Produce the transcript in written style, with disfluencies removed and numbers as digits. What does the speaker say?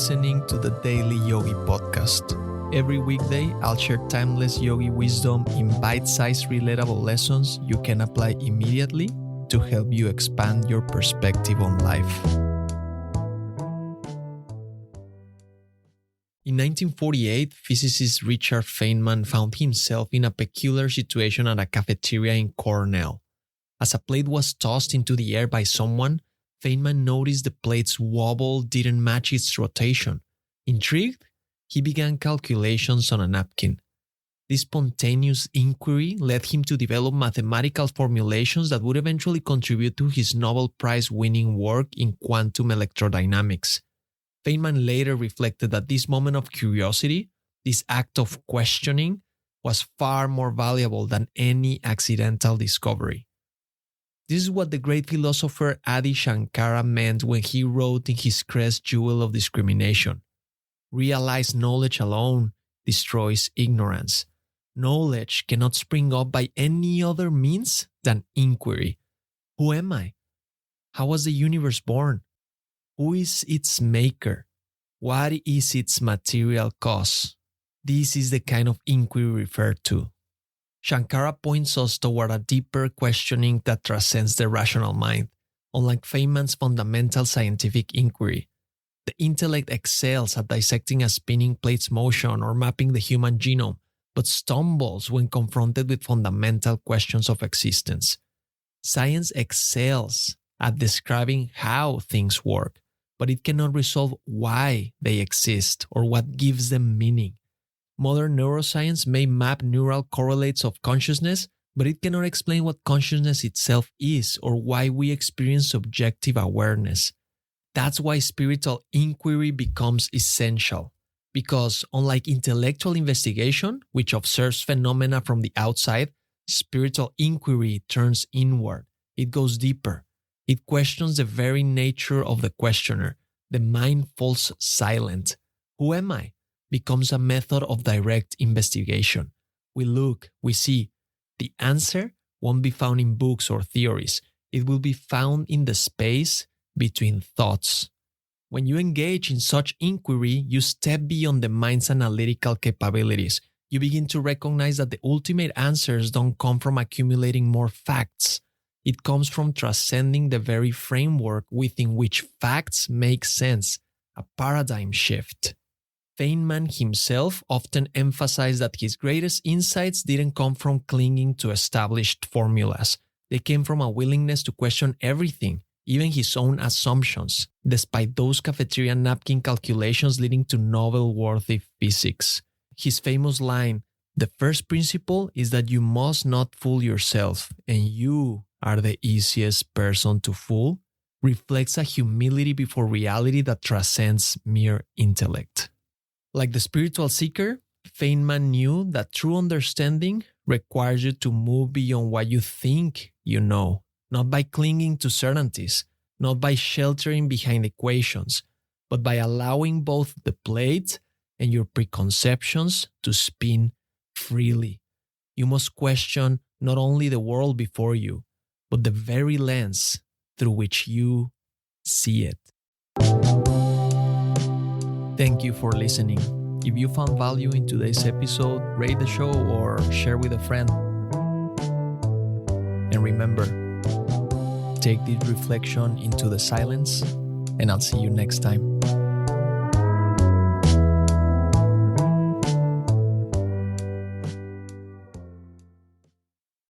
listening to the Daily Yogi podcast. Every weekday, I'll share timeless yogi wisdom in bite-sized relatable lessons you can apply immediately to help you expand your perspective on life. In 1948, physicist Richard Feynman found himself in a peculiar situation at a cafeteria in Cornell. As a plate was tossed into the air by someone, Feynman noticed the plate's wobble didn't match its rotation. Intrigued, he began calculations on a napkin. This spontaneous inquiry led him to develop mathematical formulations that would eventually contribute to his Nobel Prize-winning work in quantum electrodynamics. Feynman later reflected that this moment of curiosity, this act of questioning, was far more valuable than any accidental discovery. This is what the great philosopher Adi Shankara meant when he wrote in his crest jewel of discrimination. Realized knowledge alone destroys ignorance. Knowledge cannot spring up by any other means than inquiry. Who am I? How was the universe born? Who is its maker? What is its material cause? This is the kind of inquiry referred to. Shankara points us toward a deeper questioning that transcends the rational mind. Unlike Feynman's fundamental scientific inquiry, the intellect excels at dissecting a spinning plate's motion or mapping the human genome, but stumbles when confronted with fundamental questions of existence. Science excels at describing how things work, but it cannot resolve why they exist or what gives them meaning. Modern neuroscience may map neural correlates of consciousness, but it cannot explain what consciousness itself is or why we experience subjective awareness. That's why spiritual inquiry becomes essential. Because unlike intellectual investigation, which observes phenomena from the outside, spiritual inquiry turns inward. It goes deeper. It questions the very nature of the questioner. The mind falls silent. Who am I? Becomes a method of direct investigation. We look, we see. The answer won't be found in books or theories. It will be found in the space between thoughts. When you engage in such inquiry, you step beyond the mind's analytical capabilities. You begin to recognize that the ultimate answers don't come from accumulating more facts. It comes from transcending the very framework within which facts make sense, a paradigm shift. Feynman himself often emphasized that his greatest insights didn't come from clinging to established formulas. They came from a willingness to question everything, even his own assumptions, despite those cafeteria napkin calculations leading to Nobel-worthy physics. His famous line, "The first principle is that you must not fool yourself, and you are the easiest person to fool," reflects a humility before reality that transcends mere intellect. Like the spiritual seeker, Feynman knew that true understanding requires you to move beyond what you think you know, not by clinging to certainties, not by sheltering behind equations, but by allowing both the plate and your preconceptions to spin freely. You must question not only the world before you, but the very lens through which you see it. Thank you for listening. If you found value in today's episode, rate the show or share with a friend. And remember, take this reflection into the silence, and I'll see you next time.